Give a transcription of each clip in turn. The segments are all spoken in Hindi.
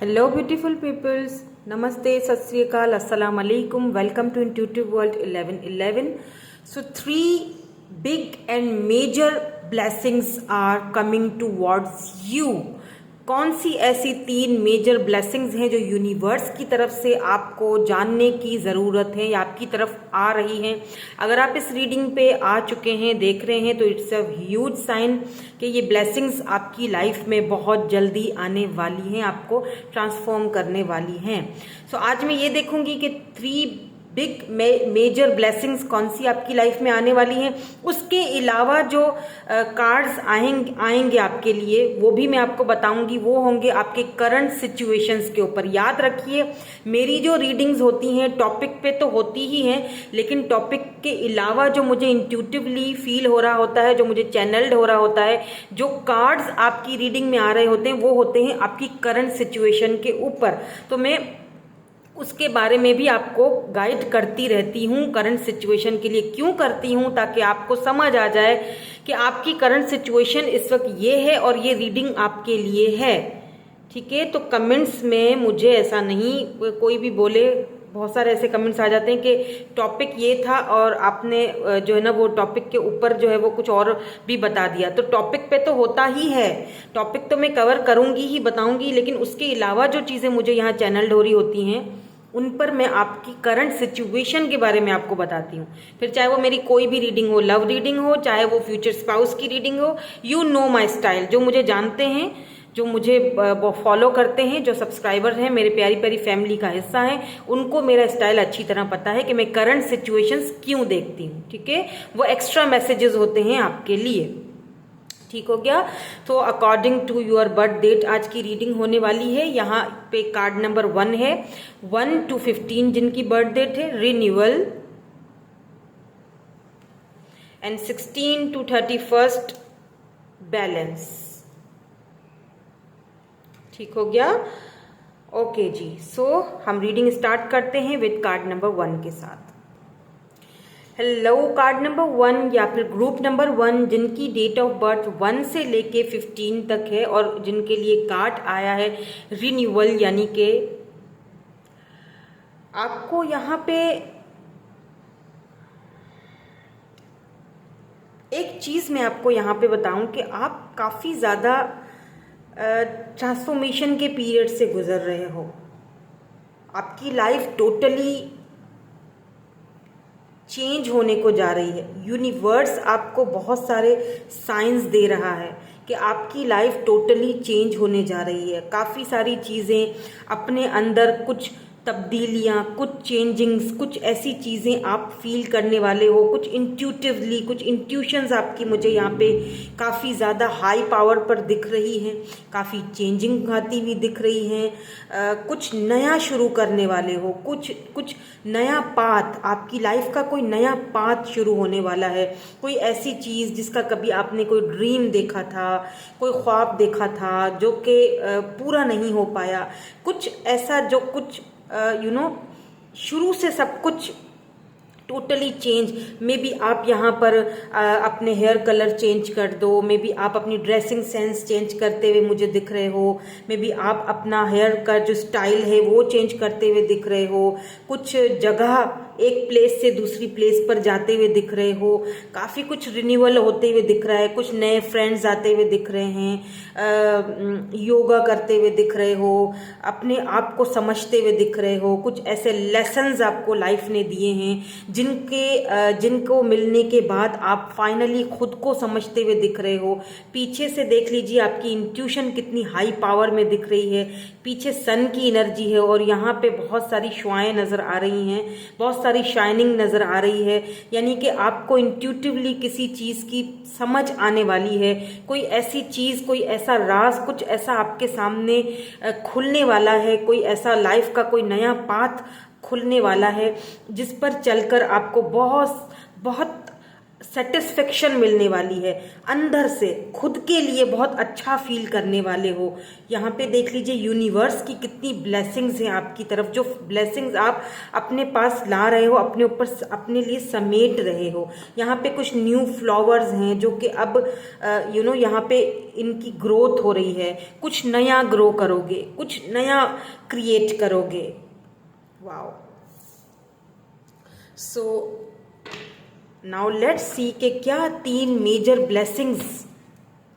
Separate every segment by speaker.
Speaker 1: Hello, beautiful peoples. Namaste, Sat Sri Akal, Assalamu alaikum. Welcome to Intuitive World 1111. So, three big and major blessings are coming towards you. कौन सी ऐसी तीन मेजर ब्लेसिंग्स हैं जो यूनिवर्स की तरफ से आपको जानने की ज़रूरत है या आपकी तरफ आ रही हैं? अगर आप इस रीडिंग पे आ चुके हैं, देख रहे हैं, तो इट्स अ ह्यूज साइन कि ये ब्लेसिंग्स आपकी लाइफ में बहुत जल्दी आने वाली हैं, आपको ट्रांसफॉर्म करने वाली हैं। सो आज मैं ये देखूंगी कि थ्री बिग मेजर ब्लेसिंग्स कौन सी आपकी लाइफ में आने वाली हैं। उसके अलावा जो कार्ड्स आएंगे आपके लिए, वो भी मैं आपको बताऊंगी। वो होंगे आपके करंट सिचुएशंस के ऊपर। याद रखिए, मेरी जो रीडिंग्स होती हैं टॉपिक पे तो होती ही हैं, लेकिन टॉपिक के अलावा जो मुझे इंट्यूटिवली फील हो रहा होता है, जो मुझे चैनल्ड हो रहा होता है, जो कार्ड्स आपकी रीडिंग में आ रहे होते हैं, वो होते हैं आपकी करंट सिचुएशन के ऊपर। तो मैं उसके बारे में भी आपको गाइड करती रहती हूँ। करंट सिचुएशन के लिए क्यों करती हूँ? ताकि आपको समझ आ जाए कि आपकी करंट सिचुएशन इस वक्त ये है और ये रीडिंग आपके लिए है। ठीक है, तो कमेंट्स में मुझे ऐसा नहीं कोई भी बोले, बहुत सारे ऐसे कमेंट्स आ जाते हैं कि टॉपिक ये था और आपने जो है ना वो टॉपिक के ऊपर जो है वो कुछ और भी बता दिया। तो टॉपिक पे तो होता ही है, टॉपिक तो मैं कवर करूँगी ही, बताऊँगी, लेकिन उसके अलावा जो चीज़ें मुझे यहाँ चैनल्ड हो रही होती हैं उन पर मैं आपकी करंट सिचुएशन के बारे में आपको बताती हूँ। फिर चाहे वो मेरी कोई भी रीडिंग हो, लव रीडिंग हो, चाहे वो फ्यूचर स्पाउस की रीडिंग हो, यू नो माई स्टाइल। जो मुझे जानते हैं, जो मुझे फॉलो करते हैं, जो सब्सक्राइबर हैं, मेरे प्यारी प्यारी फैमिली का हिस्सा है, उनको मेरा स्टाइल अच्छी तरह पता है कि मैं करंट सिचुएशंस क्यों देखती हूँ। ठीक है, वो एक्स्ट्रा मैसेजेस होते हैं आपके लिए। ठीक हो गया। तो according to your birth date आज की रीडिंग होने वाली है। यहाँ पे कार्ड नंबर 1 है, 1 to 15 जिनकी बर्थ डेट है, रिन्यूअल, एंड 16 to 31 बैलेंस। ठीक हो गया। ओके जी, सो हम रीडिंग स्टार्ट करते हैं विद कार्ड नंबर 1 के साथ। हेलो, कार्ड नंबर 1 या फिर ग्रुप नंबर 1 जिनकी डेट ऑफ बर्थ 1 से लेके 15 तक है और जिनके लिए कार्ड आया है रिन्यूअल, यानी कि आपको यहाँ पे एक चीज़ मैं आपको यहाँ पे बताऊं कि आप काफ़ी ज़्यादा ट्रांसफॉर्मेशन के पीरियड से गुजर रहे हो। आपकी लाइफ टोटली चेंज होने को जा रही है। यूनिवर्स आपको बहुत सारे साइंस दे रहा है कि आपकी लाइफ टोटली चेंज होने जा रही है। काफ़ी सारी चीज़ें अपने अंदर, कुछ तब्दीलियाँ, कुछ चेंजिंग्स, कुछ ऐसी चीज़ें आप फील करने वाले हो। कुछ इंट्यूटिवली, कुछ इंट्यूशंस आपकी मुझे यहाँ पे काफ़ी ज़्यादा हाई पावर पर दिख रही हैं। काफ़ी चेंजिंग आती हुई दिख रही हैं। कुछ नया शुरू करने वाले हो, कुछ नया पाथ, आपकी लाइफ का कोई नया पाथ शुरू होने वाला है। कोई ऐसी चीज़ जिसका कभी आपने कोई ड्रीम देखा था, कोई ख्वाब देखा था जो कि पूरा नहीं हो पाया, कुछ ऐसा जो कुछ शुरू से सब कुछ टोटली चेंज। मे बी आप यहाँ पर अपने हेयर कलर चेंज कर दो, मे बी आप अपनी ड्रेसिंग सेंस चेंज करते हुए मुझे दिख रहे हो, मे बी आप अपना हेयर का जो स्टाइल है वो चेंज करते हुए दिख रहे हो, कुछ जगह एक प्लेस से दूसरी प्लेस पर जाते हुए दिख रहे हो, काफ़ी कुछ रिन्यूअल होते हुए दिख रहा है, कुछ नए फ्रेंड्स आते हुए दिख रहे हैं, योगा करते हुए दिख रहे हो, अपने आप को समझते हुए दिख रहे हो। कुछ ऐसे लेसन्स आपको लाइफ ने दिए हैं जिनको मिलने के बाद आप फाइनली खुद को समझते हुए दिख रहे हो। पीछे से देख लीजिए आपकी इंट्यूशन कितनी हाई पावर में दिख रही है। पीछे सन की एनर्जी है और यहाँ पे बहुत सारी शुआएं नज़र आ रही हैं, बहुत सारी शाइनिंग नज़र आ रही है। यानी कि आपको इंट्यूटिवली किसी चीज़ की समझ आने वाली है। कोई ऐसी चीज़, कोई ऐसा राज, कुछ ऐसा आपके सामने खुलने वाला है। कोई ऐसा लाइफ का कोई नया पाथ खुलने वाला है जिस पर चलकर आपको बहुत बहुत सेटिस्फेक्शन मिलने वाली है, अंदर से खुद के लिए बहुत अच्छा फील करने वाले हो। यहाँ पे देख लीजिए यूनिवर्स की कितनी ब्लेसिंग्स हैं आपकी तरफ, जो ब्लेसिंग्स आप अपने पास ला रहे हो, अपने ऊपर अपने लिए समेट रहे हो। यहाँ पे कुछ न्यू फ्लावर्स हैं जो कि अब यहाँ पे इनकी ग्रोथ हो रही है, कुछ नया ग्रो करोगे, कुछ नया क्रिएट करोगे। Wow. So now let's see कि क्या 3 मेजर ब्लेसिंग्स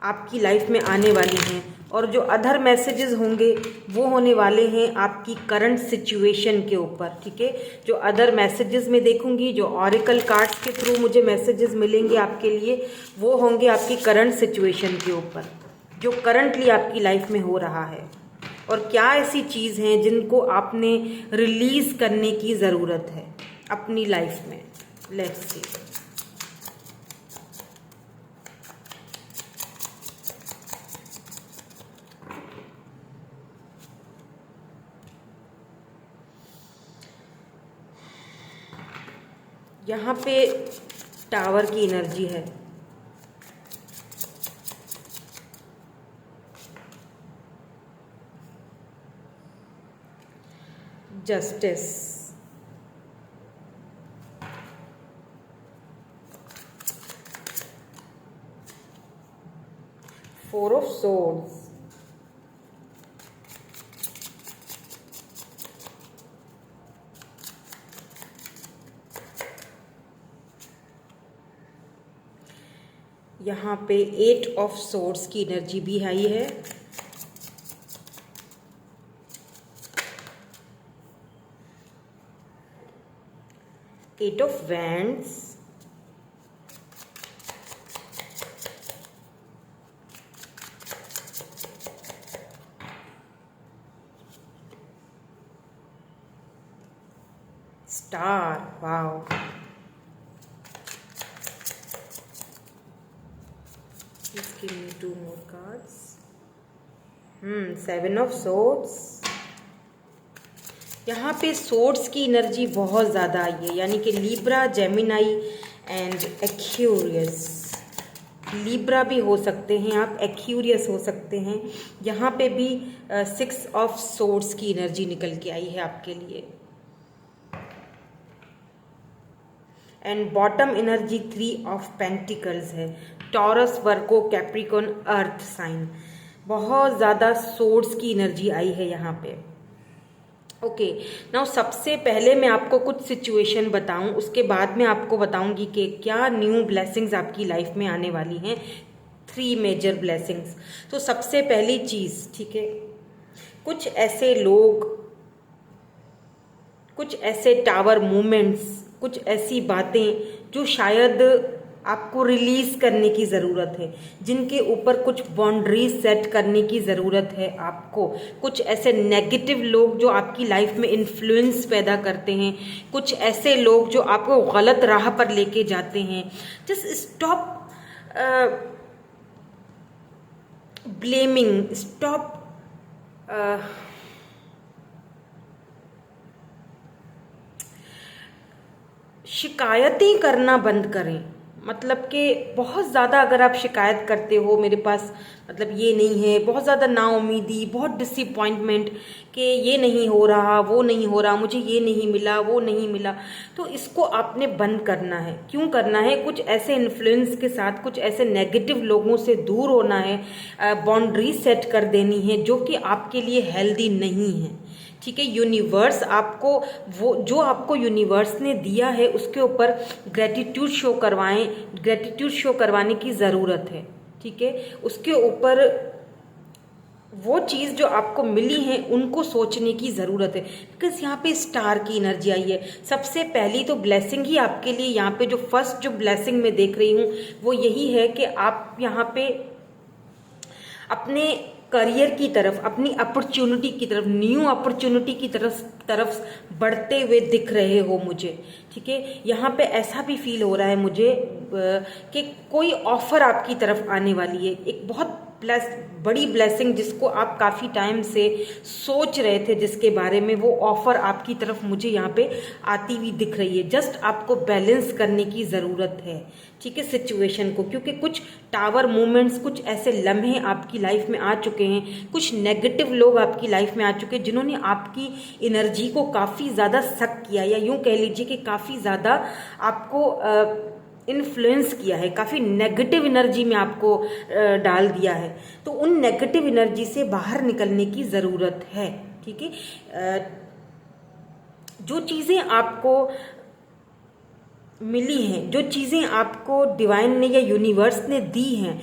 Speaker 1: आपकी लाइफ में आने वाली हैं, और जो अदर मैसेजेस होंगे वो होने वाले हैं आपकी करंट सिचुएशन के ऊपर। ठीक है, जो अदर मैसेजेस मैं देखूंगी, जो ऑरेकल कार्ड्स के थ्रू मुझे मैसेजेस मिलेंगे आपके लिए, वो होंगे आपकी करंट सिचुएशन के ऊपर, जो करंटली आपकी लाइफ में हो रहा है, और क्या ऐसी चीज़ हैं जिनको आपने रिलीज करने की ज़रूरत है अपनी लाइफ में। Let's see. यहाँ पे टावर की एनर्जी है, जस्टिस, फोर ऑफ सोर्ड्स, यहाँ पे 8 ऑफ सोर्ड्स की एनर्जी भी आई है, eight of wands, star. Wow. Please give me 2 more cards. 7 of swords। यहाँ पे सोर्ड्स की एनर्जी बहुत ज़्यादा आई है, यानी कि Libra, Gemini and Aquarius. Libra भी हो सकते हैं आप, एक्यूरियस हो सकते हैं। यहाँ पे भी 6 ऑफ सोर्ड्स की एनर्जी निकल के आई है आपके लिए, and bottom energy 3 of pentacles है। टॉरस, वर्गो, कैप्रिकॉर्न, अर्थ साइन, बहुत ज़्यादा सोर्ड्स की एनर्जी आई है यहाँ पे। ओके, नाउ सबसे पहले मैं आपको कुछ सिचुएशन बताऊं, उसके बाद मैं आपको बताऊंगी कि क्या न्यू ब्लेसिंग्स आपकी लाइफ में आने वाली हैं, 3 मेजर ब्लेसिंग्स। तो सबसे पहली चीज़, ठीक है, कुछ ऐसे लोग, कुछ ऐसे टावर मूवमेंट्स, कुछ ऐसी बातें जो शायद आपको रिलीज करने की ज़रूरत है, जिनके ऊपर कुछ बाउंड्रीज सेट करने की ज़रूरत है आपको। कुछ ऐसे नेगेटिव लोग जो आपकी लाइफ में इन्फ्लुएंस पैदा करते हैं, कुछ ऐसे लोग जो आपको गलत राह पर लेके जाते हैं। जस्ट स्टॉप ब्लेमिंग, स्टॉप शिकायतें करना बंद करें। मतलब कि बहुत ज़्यादा अगर आप शिकायत करते हो, मेरे पास मतलब ये नहीं है, बहुत ज़्यादा नाउमीदी, बहुत डिसअपॉइंटमेंट कि ये नहीं हो रहा, वो नहीं हो रहा, मुझे ये नहीं मिला, वो नहीं मिला, तो इसको आपने बंद करना है। क्यों करना है? कुछ ऐसे इन्फ्लुएंस के साथ, कुछ ऐसे नेगेटिव लोगों से दूर होना है, बाउंड्री सेट कर देनी है जो कि आपके लिए हेल्दी नहीं है। ठीक है, यूनिवर्स आपको वो जो आपको यूनिवर्स ने दिया है उसके ऊपर ग्रेटिट्यूड शो करवाएं, ग्रेटिट्यूड शो करवाने की ज़रूरत है। ठीक है, उसके ऊपर वो चीज़ जो आपको मिली है उनको सोचने की ज़रूरत है। बिकॉज यहाँ पे स्टार की एनर्जी आई है। सबसे पहली तो ब्लेसिंग ही आपके लिए यहाँ पे जो फर्स्ट जो ब्लेसिंग मैं देख रही हूँ वो यही है कि आप यहाँ पे अपने करियर की तरफ, अपनी अपॉर्चुनिटी की तरफ, न्यू अपॉर्चुनिटी की तरफ बढ़ते हुए दिख रहे हो मुझे। ठीक है, यहाँ पे ऐसा भी फील हो रहा है मुझे कि कोई ऑफर आपकी तरफ आने वाली है, एक बहुत प्लस बड़ी ब्लेसिंग जिसको आप काफ़ी टाइम से सोच रहे थे, जिसके बारे में, वो ऑफर आपकी तरफ मुझे यहाँ पे आती हुई दिख रही है। जस्ट आपको बैलेंस करने की ज़रूरत है, ठीक है, सिचुएशन को, क्योंकि कुछ टावर मूवमेंट्स, कुछ ऐसे लम्हे आपकी लाइफ में आ चुके हैं, कुछ नेगेटिव लोग आपकी लाइफ में आ चुके हैं जिन्होंने आपकी एनर्जी को काफ़ी ज़्यादा सक किया, या यूँ कह लीजिए कि काफ़ी ज़्यादा आपको इन्फ्लुएंस किया है, काफ़ी नेगेटिव एनर्जी में आपको डाल दिया है। तो उन नेगेटिव एनर्जी से बाहर निकलने की ज़रूरत है, ठीक है। जो चीज़ें आपको मिली हैं, जो चीज़ें आपको डिवाइन ने या यूनिवर्स ने दी हैं,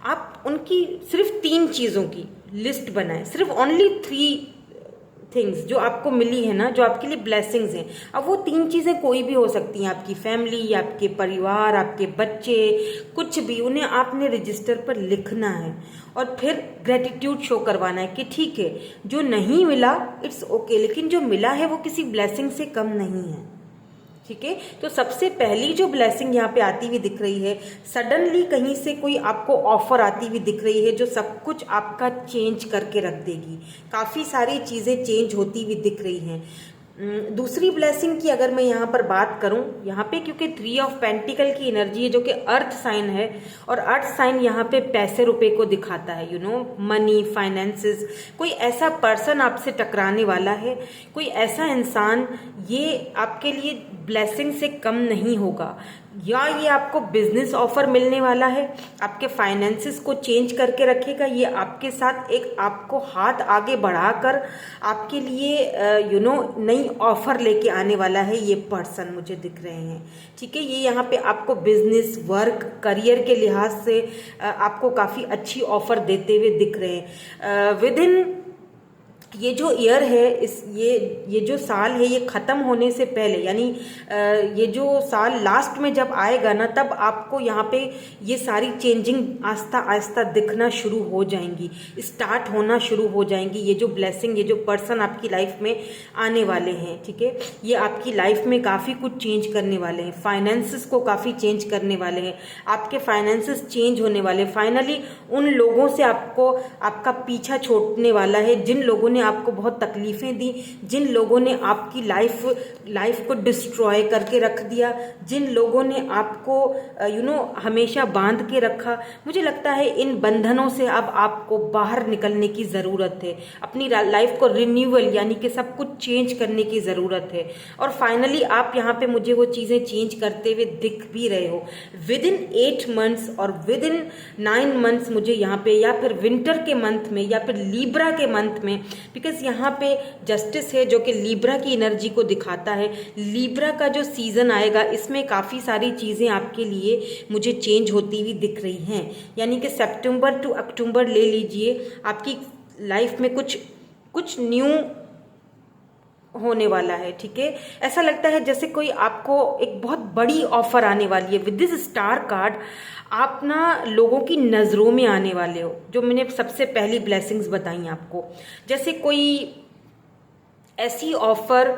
Speaker 1: आप उनकी सिर्फ 3 चीज़ों की लिस्ट बनाएं, सिर्फ ओनली 3 थिंग्स जो आपको मिली है ना, जो आपके लिए ब्लेसिंग्स हैं। अब वो 3 चीज़ें कोई भी हो सकती हैं, आपकी फैमिली, आपके परिवार, आपके बच्चे, कुछ भी, उन्हें आपने रजिस्टर पर लिखना है और फिर ग्रेटिट्यूड शो करवाना है कि ठीक है, जो नहीं मिला इट्स ओके, लेकिन जो मिला है वो किसी ब्लेसिंग से कम नहीं है, ठीक है। तो सबसे पहली जो ब्लेसिंग यहाँ पे आती हुई दिख रही है, सडनली कहीं से कोई आपको ऑफर आती हुई दिख रही है जो सब कुछ आपका चेंज करके रख देगी। काफ़ी सारी चीज़ें चेंज होती हुई दिख रही हैं। दूसरी ब्लेसिंग की अगर मैं यहाँ पर बात करूँ, यहाँ पे क्योंकि 3 ऑफ पेंटिकल की एनर्जी है जो कि अर्थ साइन है, और अर्थ साइन यहाँ पे पैसे रुपए को दिखाता है, मनी, फाइनेंसेस। कोई ऐसा पर्सन आपसे टकराने वाला है, कोई ऐसा इंसान, ये आपके लिए ब्लेसिंग से कम नहीं होगा, या ये आपको बिजनेस ऑफर मिलने वाला है, आपके फाइनेंसेस को चेंज करके रखेगा, ये आपके साथ एक आपको हाथ आगे बढ़ाकर आपके लिए नई ऑफर लेके आने वाला है, ये पर्सन मुझे दिख रहे हैं, ठीक है। ये यहाँ पे आपको बिजनेस, वर्क, करियर के लिहाज से आपको काफ़ी अच्छी ऑफर देते हुए दिख रहे हैं। विद इन ये जो ईयर है, ये जो साल है, ये ख़त्म होने से पहले, यानी ये जो साल लास्ट में जब आएगा ना, तब आपको यहाँ पे ये सारी चेंजिंग आस्ता आस्ता दिखना शुरू हो जाएंगी, स्टार्ट होना शुरू हो जाएंगी। ये जो ब्लेसिंग, ये जो पर्सन आपकी लाइफ में आने वाले हैं, ठीक है, ये आपकी लाइफ में काफ़ी कुछ चेंज करने वाले हैं, फाइनेंसेस को काफ़ी चेंज करने वाले हैं, आपके फाइनेंसेस चेंज होने वाले। फाइनली उन लोगों से आपको आपका पीछा छोड़ने वाला है जिन लोगों ने आपको बहुत तकलीफें दी, जिन लोगों ने आपकी लाइफ को डिस्ट्रॉय करके रख दिया, जिन लोगों ने आपको हमेशा बांध के रखा। मुझे लगता है इन बंधनों से अब आपको बाहर निकलने की ज़रूरत है, अपनी लाइफ को रिन्यूअल यानी कि सब कुछ चेंज करने की ज़रूरत है। और फाइनली आप यहाँ पे मुझे वो चीज़ें चेंज करते हुए दिख भी रहे हो। विद इन 8 मंथ्स और विद इन 9 मंथ्स मुझे यहाँ पे, या फिर विंटर के मंथ में, या फिर लीब्रा के मंथ में, बिकॉज यहाँ पे जस्टिस है जो कि लीब्रा की एनर्जी को दिखाता है। लीब्रा का जो सीजन आएगा, इसमें काफ़ी सारी चीज़ें आपके लिए मुझे चेंज होती हुई दिख रही हैं, यानी कि सितंबर टू अक्टूबर ले लीजिए, आपकी लाइफ में कुछ न्यू होने वाला है, ठीक है। ऐसा लगता है जैसे कोई आपको एक बहुत बड़ी ऑफर आने वाली है। विद दिस स्टार कार्ड आप ना लोगों की नज़रों में आने वाले हो, जो मैंने सबसे पहली ब्लेसिंग्स बताई आपको। जैसे कोई ऐसी ऑफर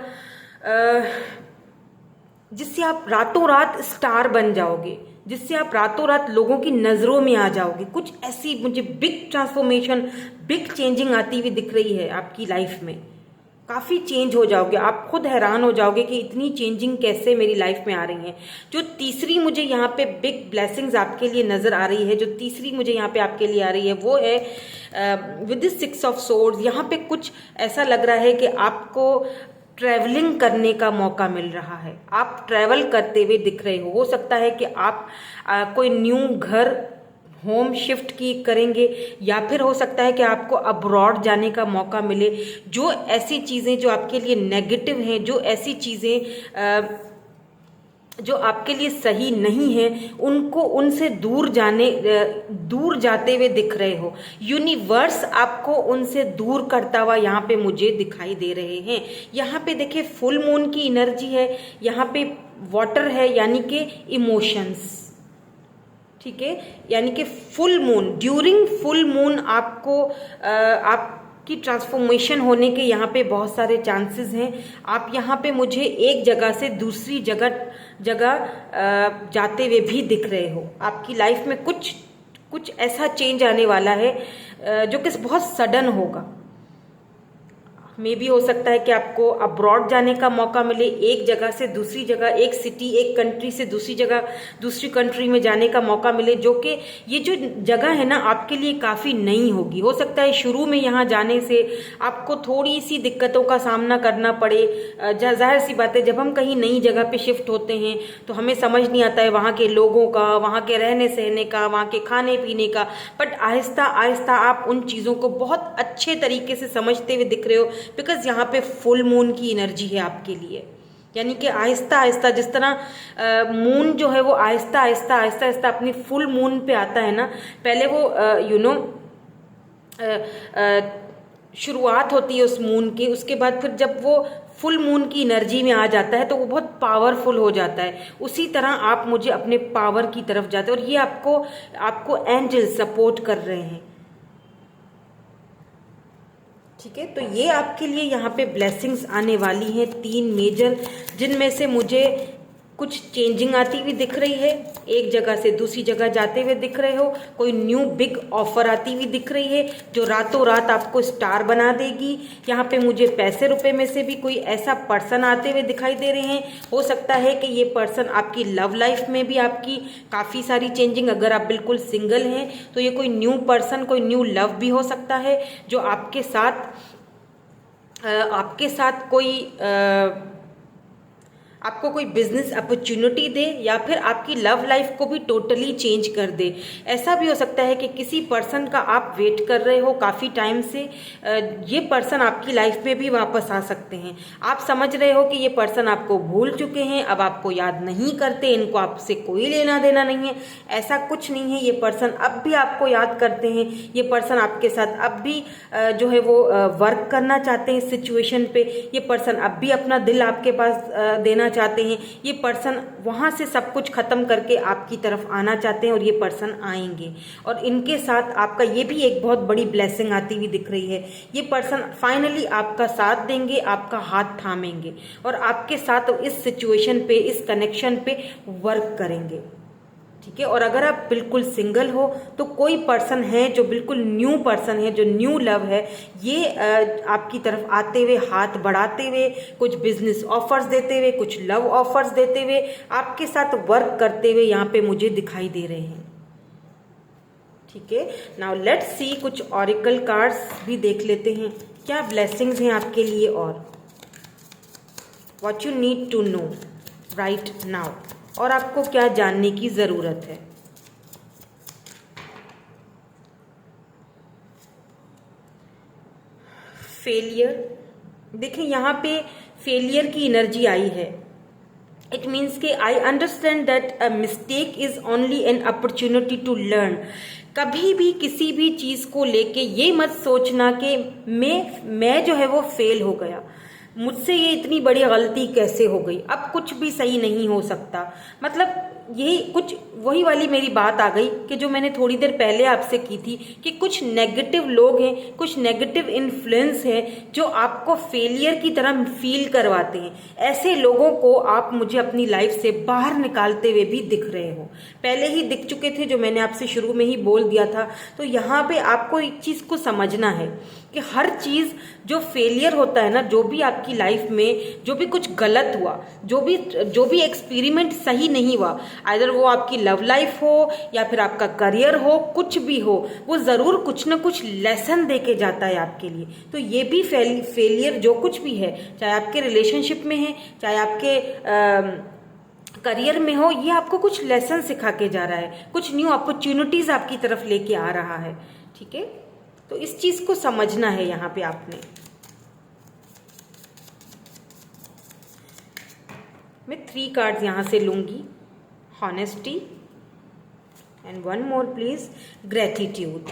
Speaker 1: जिससे आप रातों रात स्टार बन जाओगे, जिससे आप रातों रात लोगों की नज़रों में आ जाओगे। कुछ ऐसी मुझे बिग ट्रांसफॉर्मेशन, बिग चेंजिंग आती हुई दिख रही है आपकी लाइफ में। काफ़ी चेंज हो जाओगे, आप खुद हैरान हो जाओगे कि इतनी चेंजिंग कैसे मेरी लाइफ में आ रही है। जो तीसरी मुझे यहाँ पे बिग ब्लेसिंग्स आपके लिए नज़र आ रही है, जो तीसरी मुझे यहाँ पे आपके लिए आ रही है, वो है विद दिस 6 ऑफ सोर्ड्स। यहाँ पे कुछ ऐसा लग रहा है कि आपको ट्रैवलिंग करने का मौका मिल रहा है, आप ट्रैवल करते हुए दिख रहे हो सकता है कि आप कोई न्यू घर, होम शिफ्ट की करेंगे, या फिर हो सकता है कि आपको अब्रॉड जाने का मौका मिले। जो ऐसी चीज़ें जो आपके लिए नेगेटिव हैं, जो ऐसी चीज़ें जो आपके लिए सही नहीं है, उनको उनसे दूर जाते हुए दिख रहे हो। यूनिवर्स आपको उनसे दूर करता हुआ यहाँ पे मुझे दिखाई दे रहे हैं। यहाँ पे देखिए फुल मून की एनर्जी है, यहाँ पे वाटर है यानी कि इमोशंस, ठीक है, यानी कि full moon, during full moon आपको आपकी ट्रांसफॉर्मेशन होने के यहाँ पे बहुत सारे चांसेस हैं। आप यहाँ पे मुझे एक जगह से दूसरी जगह जाते हुए भी दिख रहे हो। आपकी लाइफ में कुछ ऐसा चेंज आने वाला है जो कि बहुत सडन होगा। मे भी हो सकता है कि आपको अब्रॉड जाने का मौका मिले, एक जगह से दूसरी जगह, एक सिटी, एक कंट्री से दूसरी जगह, दूसरी कंट्री में जाने का मौका मिले, जो कि ये जो जगह है ना आपके लिए काफ़ी नई होगी। हो सकता है शुरू में यहाँ जाने से आपको थोड़ी सी दिक्कतों का सामना करना पड़े। जाहिर सी बात है, जब हम कहीं नई जगह पे शिफ्ट होते हैं तो हमें समझ नहीं आता है वहाँ के लोगों का, वहाँ के रहने सहने का, वहाँ के खाने पीने का, बट आहिस्ता आहिस्ता आप उन चीज़ों को बहुत अच्छे तरीके से समझते हुए दिख रहे हो, बिकॉज यहाँ पे फुल मून की एनर्जी है आपके लिए। यानी कि आहिस्ता आहिस्ता जिस तरह मून जो है वो आहिस्ता आहिस्ता आहिस्ता आहिस्ता अपनी फुल मून पे आता है ना, पहले वो शुरुआत होती है उस मून की, उसके बाद फिर जब वो फुल मून की एनर्जी में आ जाता है तो वो बहुत पावरफुल हो जाता है। उसी तरह आप मुझे अपने पावर की तरफ जाते हैं और ये आपको एंजल सपोर्ट कर रहे हैं। ठीक है, तो ये आपके लिए यहाँ पे ब्लेसिंग्स आने वाली हैं 3 मेजर, जिनमें से मुझे कुछ चेंजिंग आती हुई दिख रही है, एक जगह से दूसरी जगह जाते हुए दिख रहे हो, कोई न्यू बिग ऑफर आती हुई दिख रही है जो रातों रात आपको स्टार बना देगी। यहाँ पे मुझे पैसे रुपए में से भी कोई ऐसा पर्सन आते हुए दिखाई दे रहे हैं। हो सकता है कि ये पर्सन आपकी लव लाइफ में भी आपकी काफ़ी सारी चेंजिंग, अगर आप बिल्कुल सिंगल हैं तो ये कोई न्यू पर्सन, कोई न्यू लव भी हो सकता है जो आपके साथ आपको कोई बिजनेस अपॉर्चुनिटी दे या फिर आपकी लव लाइफ को भी टोटली चेंज कर दे। ऐसा भी हो सकता है कि किसी पर्सन का आप वेट कर रहे हो काफ़ी टाइम से, ये पर्सन आपकी लाइफ में भी वापस आ सकते हैं। आप समझ रहे हो कि ये पर्सन आपको भूल चुके हैं, अब आपको याद नहीं करते, इनको आपसे कोई लेना देना नहीं है। ऐसा कुछ नहीं है, ये पर्सन अब भी आपको याद करते हैं, ये पर्सन आपके साथ अब भी जो है वो वर्क करना चाहते हैं इस सिचुएशन पे, ये पर्सन अब भी अपना दिल आपके पास देना चाहते हैं, ये पर्सन वहां से सब कुछ खत्म करके आपकी तरफ आना चाहते हैं और ये पर्सन आएंगे और इनके साथ आपका ये भी एक बहुत बड़ी ब्लेसिंग आती हुई दिख रही है। ये पर्सन फाइनली आपका साथ देंगे, आपका हाथ थामेंगे और आपके साथ इस सिचुएशन पे, इस कनेक्शन पे वर्क करेंगे। ठीक है, और अगर आप बिल्कुल सिंगल हो तो कोई पर्सन है जो बिल्कुल न्यू पर्सन है, जो न्यू लव है, ये आपकी तरफ आते हुए, हाथ बढ़ाते हुए, कुछ बिजनेस ऑफर्स देते हुए, कुछ लव ऑफर्स देते हुए, आपके साथ वर्क करते हुए यहाँ पे मुझे दिखाई दे रहे हैं। ठीक है, नाउ लेट्स सी, कुछ ऑरिकल कार्ड्स भी देख लेते हैं, क्या ब्लेसिंग्स हैं आपके लिए और what you need to know right now, और आपको क्या जानने की जरूरत है। फेलियर, देखिए यहाँ पे फेलियर की एनर्जी आई है। इट मीन्स कि I understand that a mistake is only an opportunity to learn. कभी भी किसी भी चीज को लेके ये मत सोचना कि मैं जो है वो फेल हो गया, मुझसे ये इतनी बड़ी गलती कैसे हो गई, अब कुछ भी सही नहीं हो सकता। मतलब यही कुछ वही वाली मेरी बात आ गई कि जो मैंने थोड़ी देर पहले आपसे की थी कि कुछ नेगेटिव लोग हैं, कुछ नेगेटिव इन्फ्लुएंस हैं जो आपको फेलियर की तरह फील करवाते हैं। ऐसे लोगों को आप मुझे अपनी लाइफ से बाहर निकालते हुए भी दिख रहे हो, पहले ही दिख चुके थे, जो मैंने आपसे शुरू में ही बोल दिया था। तो यहाँ पे आपको एक चीज को समझना है कि हर चीज जो फेलियर होता है ना, जो भी आपकी लाइफ में जो भी कुछ गलत हुआ, जो भी एक्सपेरिमेंट सही नहीं हुआ, आइदर वो आपकी लव लाइफ हो या फिर आपका करियर हो, कुछ भी हो, वो जरूर कुछ ना कुछ लेसन दे के जाता है आपके लिए। तो ये भी फेलियर जो कुछ भी है, चाहे आपके रिलेशनशिप में है, चाहे आपके करियर में हो, ये आपको कुछ लेसन सिखा के जा रहा है, कुछ न्यू अपॉर्चुनिटीज आपकी तरफ लेके आ रहा है। ठीक है, तो इस चीज को समझना है यहाँ पे आपने। मैं 3 कार्ड्स यहाँ से लूंगी, honesty and 1 more please, gratitude.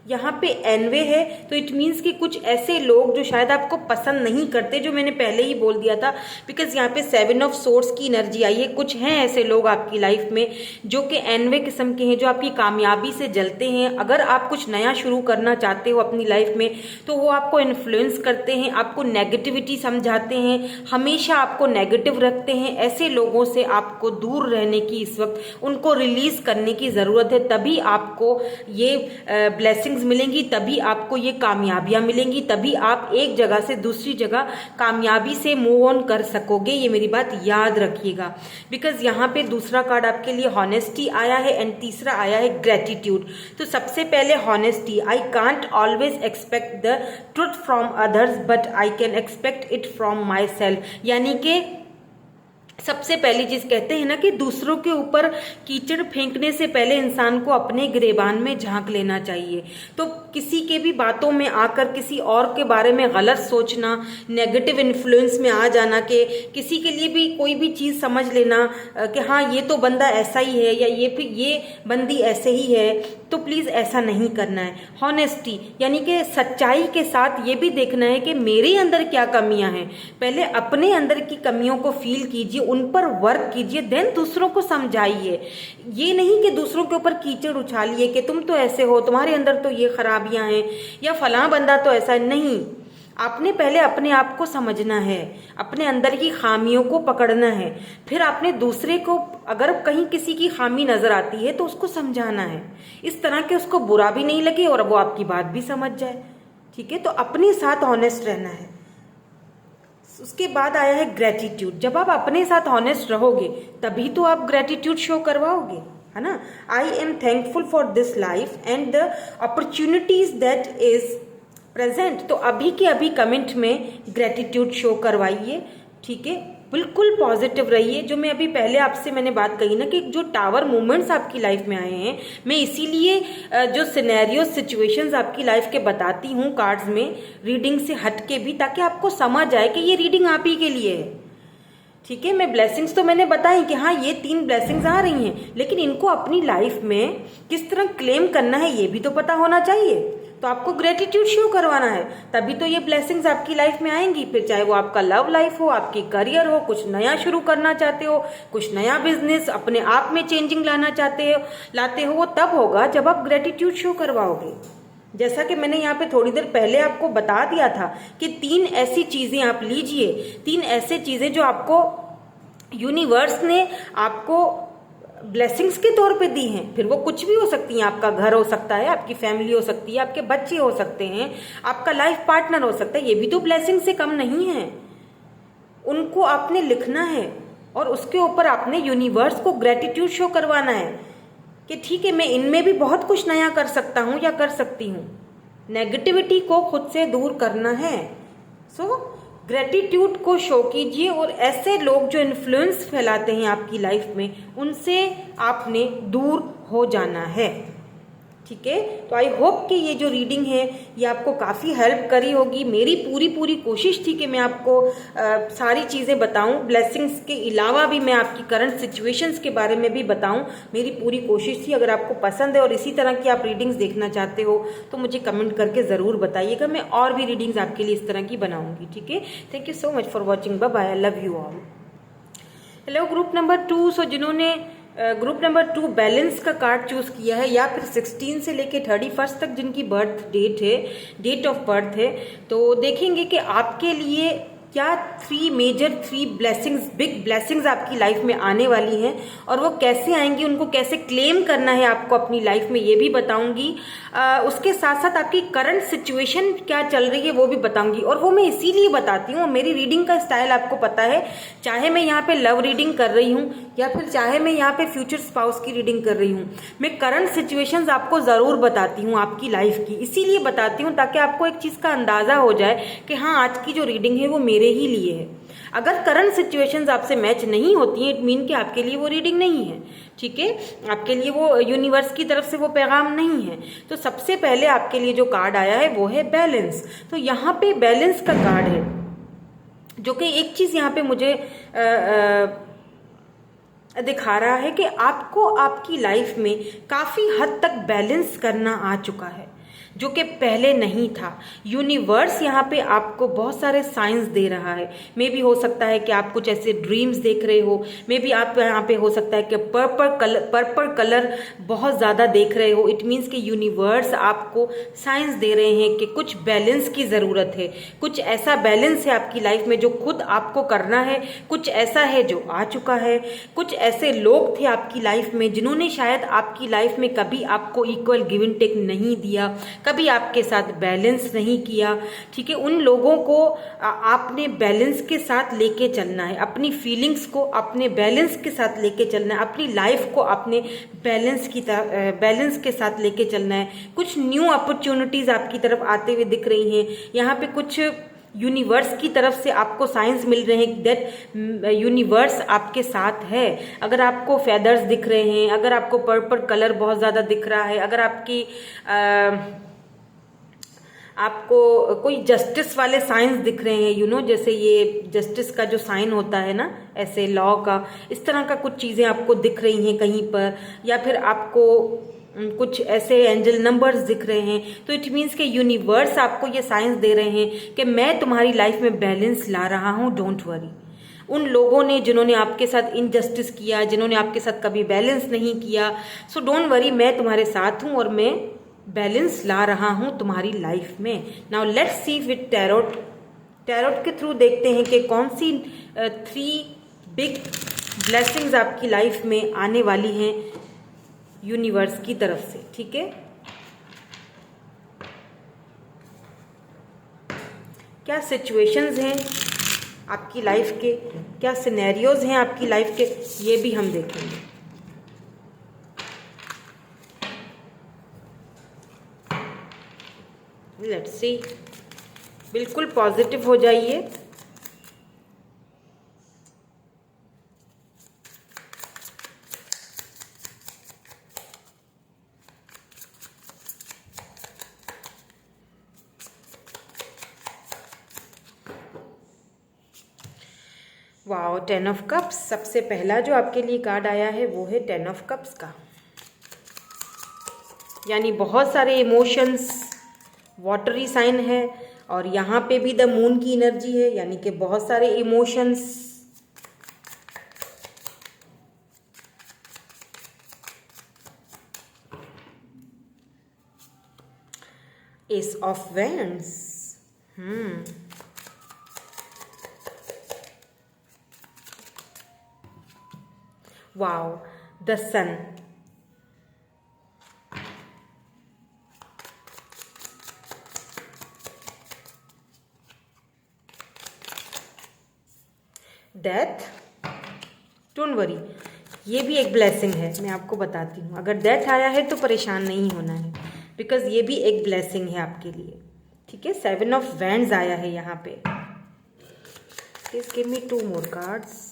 Speaker 1: यहाँ पे एनवे है, तो इट मीन्स कि कुछ ऐसे लोग जो शायद आपको पसंद नहीं करते, जो मैंने पहले ही बोल दिया था, बिकॉज यहाँ पे 7 ऑफ सोर्स की एनर्जी आई है। कुछ हैं ऐसे लोग आपकी लाइफ में जो कि एनवे किस्म के हैं, जो आपकी कामयाबी से जलते हैं। अगर आप कुछ नया शुरू करना चाहते हो अपनी लाइफ में, तो वो आपको इन्फ्लुएंस करते हैं, आपको नेगेटिविटी समझाते हैं, हमेशा आपको नेगेटिव रखते हैं। ऐसे लोगों से आपको दूर रहने की इस वक्त, उनको रिलीज करने की ज़रूरत है। तभी आपको ये ब्लेसिंग्स मिलेंगी, तभी आपको ये कामयाबियां मिलेंगी, तभी आप एक जगह से दूसरी जगह कामयाबी से मूव ऑन कर सकोगे। ये मेरी बात याद रखिएगा, बिकॉज यहाँ पे दूसरा कार्ड आपके लिए हॉनेस्टी आया है एंड तीसरा आया है ग्रेटिट्यूड। तो सबसे पहले honesty, I can't always expect the truth from others but I can expect it from my self. यानी कि सबसे पहली चीज कहते हैं ना कि दूसरों के ऊपर कीचड़ फेंकने से पहले इंसान को अपने गिरेबान में झांक लेना चाहिए। तो किसी के भी बातों में आकर किसी और के बारे में गलत सोचना, नेगेटिव इन्फ्लुएंस में आ जाना, कि किसी के लिए भी कोई भी चीज समझ लेना कि हाँ ये तो बंदा ऐसा ही है या ये बंदी ऐसे ही है, तो प्लीज ऐसा नहीं करना है। हॉनेस्टी यानी कि सच्चाई के साथ ये भी देखना है कि मेरे अंदर क्या कमियां हैं। पहले अपने अंदर की कमियों को फील कीजिए, उन पर वर्क कीजिए, देन दूसरों को समझाइए। ये नहीं कि दूसरों के ऊपर कीचड़ उछालिए कि तुम तो ऐसे हो, तुम्हारे अंदर तो ये खराबियां हैं, या फलां बंदा तो ऐसा नहीं। आपने पहले अपने आप को समझना है, अपने अंदर की खामियों को पकड़ना है, फिर आपने दूसरे को अगर कहीं किसी की खामी नजर आती है तो उसको समझाना है, इस तरह के उसको बुरा भी नहीं लगे और वो आपकी बात भी समझ जाए। ठीक है, तो अपने साथ ऑनेस्ट रहना है। उसके बाद आया है ग्रेटिट्यूड। जब आप अपने साथ ऑनेस्ट रहोगे तभी तो आप ग्रेटिट्यूड शो करवाओगे, है ना। I am thankful for this life and the opportunities that is present. तो अभी के अभी कमेंट में ग्रेटिट्यूड शो करवाइए। ठीक है, बिल्कुल पॉजिटिव रहिए। जो मैं अभी पहले आपसे मैंने बात कही ना कि जो टावर मूवमेंट्स आपकी लाइफ में आए हैं, मैं इसीलिए जो सिनेरियो सिचुएशंस आपकी लाइफ के बताती हूँ कार्ड्स में, रीडिंग से हट के भी, ताकि आपको समझ आए कि ये रीडिंग आप ही के लिए है। ठीक है, मैं ब्लेसिंग्स तो मैंने बताई कि हाँ ये 3 ब्लेसिंग्स आ रही हैं, लेकिन इनको अपनी लाइफ में किस तरह क्लेम करना है ये भी तो पता होना चाहिए। तो आपको ग्रेटिट्यूड शो करवाना है, तभी तो ये ब्लेसिंग्स आपकी लाइफ में आएंगी। फिर चाहे वो आपका लव लाइफ हो, आपकी करियर हो, कुछ नया शुरू करना चाहते हो, कुछ नया बिजनेस अपने आप में चेंजिंग लाते हो, वो तब होगा जब आप ग्रेटिट्यूड शो करवाओगे। जैसा कि मैंने यहाँ पे थोड़ी देर पहले आपको बता दिया था कि 3 ऐसी चीजें आप लीजिए, 3 ऐसे चीजें जो आपको यूनिवर्स ने आपको ब्लेसिंग्स के तौर पे दी हैं। फिर वो कुछ भी हो सकती हैं, आपका घर हो सकता है, आपकी फैमिली हो सकती है, आपके बच्चे हो सकते हैं, आपका लाइफ पार्टनर हो सकता है, ये भी तो ब्लेसिंग से कम नहीं है। उनको आपने लिखना है और उसके ऊपर आपने यूनिवर्स को ग्रेटिट्यूड शो करवाना है कि ठीक है मैं इनमें भी बहुत कुछ नया कर सकता हूँ या कर सकती हूँ। नेगेटिविटी को खुद से दूर करना है। सो ग्रेटिट्यूड को शो कीजिए और ऐसे लोग जो इन्फ्लुएंस फैलाते हैं आपकी लाइफ में, उनसे आपने दूर हो जाना है। ठीक है, तो आई होप कि ये जो रीडिंग है ये आपको काफ़ी हेल्प करी होगी। मेरी पूरी कोशिश थी कि मैं आपको सारी चीज़ें बताऊं, ब्लेसिंग्स के अलावा भी मैं आपकी करंट सिचुएशंस के बारे में भी बताऊं। मेरी पूरी कोशिश थी। अगर आपको पसंद है और इसी तरह की आप रीडिंग्स देखना चाहते हो तो मुझे कमेंट करके ज़रूर बताइएगा, मैं और भी रीडिंग्स आपके लिए इस तरह की बनाऊँगी। ठीक है, thank you so much for watching, bye bye, I love you all. Hello group number 2। So जिन्होंने ग्रुप नंबर 2 बैलेंस का कार्ड चूज किया है, या फिर 16 से लेके 31 तक जिनकी बर्थ डेट है, डेट ऑफ बर्थ है, तो देखेंगे कि आपके लिए क्या 3 ब्लेसिंग्स, बिग ब्लेसिंग्स आपकी लाइफ में आने वाली हैं और वो कैसे आएंगी, उनको कैसे क्लेम करना है आपको अपनी लाइफ में, ये भी बताऊंगी। उसके साथ साथ आपकी करंट सिचुएशन क्या चल रही है वो भी बताऊंगी। और वो मैं इसीलिए बताती हूँ, मेरी रीडिंग का स्टाइल आपको पता है, चाहे मैं यहाँ पे लव रीडिंग कर रही हूँ या फिर चाहे मैं यहाँ पे फ्यूचर स्पाउस की रीडिंग कर रही हूँ, मैं करंट सिचुएशंस आपको ज़रूर बताती हूँ आपकी लाइफ की। इसीलिए बताती हूँ ताकि आपको एक चीज़ का अंदाज़ा हो जाए कि हाँ आज की जो रीडिंग है वो मेरे ही लिए है। अगर करंट सिचुएशंस आपसे मैच नहीं होती हैं, इट मीन कि आपके लिए वो रीडिंग नहीं है। ठीक है, आपके लिए वो यूनिवर्स की तरफ से वो पैगाम नहीं है। तो सबसे पहले आपके लिए जो कार्ड आया है वो है बैलेंस। तो यहाँ पे बैलेंस का कार्ड है, जो कि एक चीज यहाँ पे मुझे दिखा रहा है कि आपको आपकी लाइफ में काफी हद तक बैलेंस करना आ चुका है। जो कि पहले नहीं था। यूनिवर्स यहाँ पे आपको बहुत सारे साइंस दे रहा है। मे बी हो सकता है कि आप कुछ ऐसे ड्रीम्स देख रहे हो, मे बी आप यहाँ पे हो सकता है कि पर्पल कलर बहुत ज़्यादा देख रहे हो। इट मीन्स कि यूनिवर्स आपको साइंस दे रहे हैं कि कुछ बैलेंस की ज़रूरत है, कुछ ऐसा बैलेंस है आपकी लाइफ में जो खुद आपको करना है, कुछ ऐसा है जो आ चुका है, कुछ ऐसे लोग थे आपकी लाइफ में जिन्होंने शायद आपकी लाइफ में कभी आपको इक्वल गिव एंड टेक नहीं दिया, कभी आपके साथ बैलेंस नहीं किया। ठीक है, उन लोगों को आपने बैलेंस के साथ लेके चलना है, अपनी फीलिंग्स को अपने बैलेंस के साथ लेके चलना है, अपनी लाइफ को अपने बैलेंस के साथ लेके चलना है। कुछ न्यू अपॉर्चुनिटीज आपकी तरफ आते हुए दिख रही हैं। यहाँ पे कुछ यूनिवर्स की तरफ से आपको साइंस मिल रहे हैं दैट यूनिवर्स आपके साथ है। अगर आपको फेदर्स दिख रहे हैं, अगर आपको पर्पल कलर बहुत ज़्यादा दिख रहा है, अगर आपको कोई जस्टिस वाले साइंस दिख रहे हैं, जैसे ये जस्टिस का जो साइन होता है ना, ऐसे लॉ का, इस तरह का कुछ चीज़ें आपको दिख रही हैं कहीं पर, या फिर आपको कुछ ऐसे एंजल नंबर्स दिख रहे हैं, तो इट मीन्स कि यूनिवर्स आपको ये साइंस दे रहे हैं कि मैं तुम्हारी लाइफ में बैलेंस ला रहा हूँ, डोंट वरी। उन लोगों ने जिन्होंने आपके साथ इनजस्टिस किया, जिन्होंने आपके साथ कभी बैलेंस नहीं किया, सो डोंट वरी, मैं तुम्हारे साथ हूँ और मैं बैलेंस ला रहा हूँ तुम्हारी लाइफ में। Now let's see with tarot. Tarot के थ्रू देखते हैं कि कौन सी 3 बिग ब्लेसिंग्स आपकी लाइफ में आने वाली हैं यूनिवर्स की तरफ से। ठीक है, क्या सिचुएशंस हैं आपकी लाइफ के, क्या सिनेरियोज हैं आपकी लाइफ के, ये भी हम देखेंगे। लेट्स सी, बिल्कुल पॉजिटिव हो जाइए। Wow, 10 of cups. सबसे पहला जो आपके लिए कार्ड आया है वो है 10 ऑफ कप्स का, यानी बहुत सारे इमोशंस, वाटरी साइन है, और यहाँ पे भी द मून की एनर्जी है, यानी कि बहुत सारे emotions. Ace of wands, wow, the sun. Death, don't worry, ये भी एक ब्लेसिंग है, मैं आपको बताती हूँ। अगर डेथ आया है तो परेशान नहीं होना है, बिकॉज ये भी एक ब्लेसिंग है आपके लिए। ठीक है, 7 ऑफ वैंड्स आया है यहाँ पे। Please give me 2 more cards.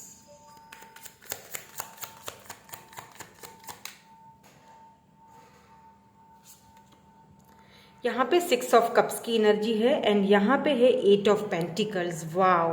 Speaker 1: यहाँ पे 6 ऑफ कप्स की एनर्जी है एंड यहाँ पे है 8 ऑफ पेंटिकल्स। वाओ,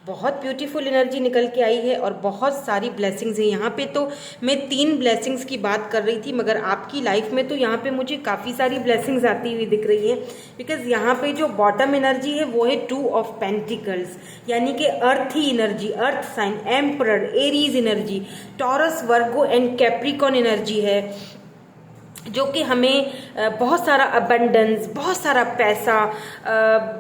Speaker 1: बहुत ब्यूटीफुल एनर्जी निकल के आई है और बहुत सारी ब्लेसिंग्स हैं यहाँ पे। तो मैं 3 ब्लेसिंग्स की बात कर रही थी, मगर आपकी लाइफ में तो यहाँ पे मुझे काफ़ी सारी ब्लेसिंग्स आती हुई दिख रही हैं, बिकॉज यहाँ पे जो बॉटम एनर्जी है वो है 2 ऑफ पेंटिकल्स, यानी कि अर्थ ही energy, earth sign, emperor, Aries energy, Taurus, Virgo and Capricorn energy है, जो कि हमें बहुत सारा अबंडेंस, बहुत सारा पैसा,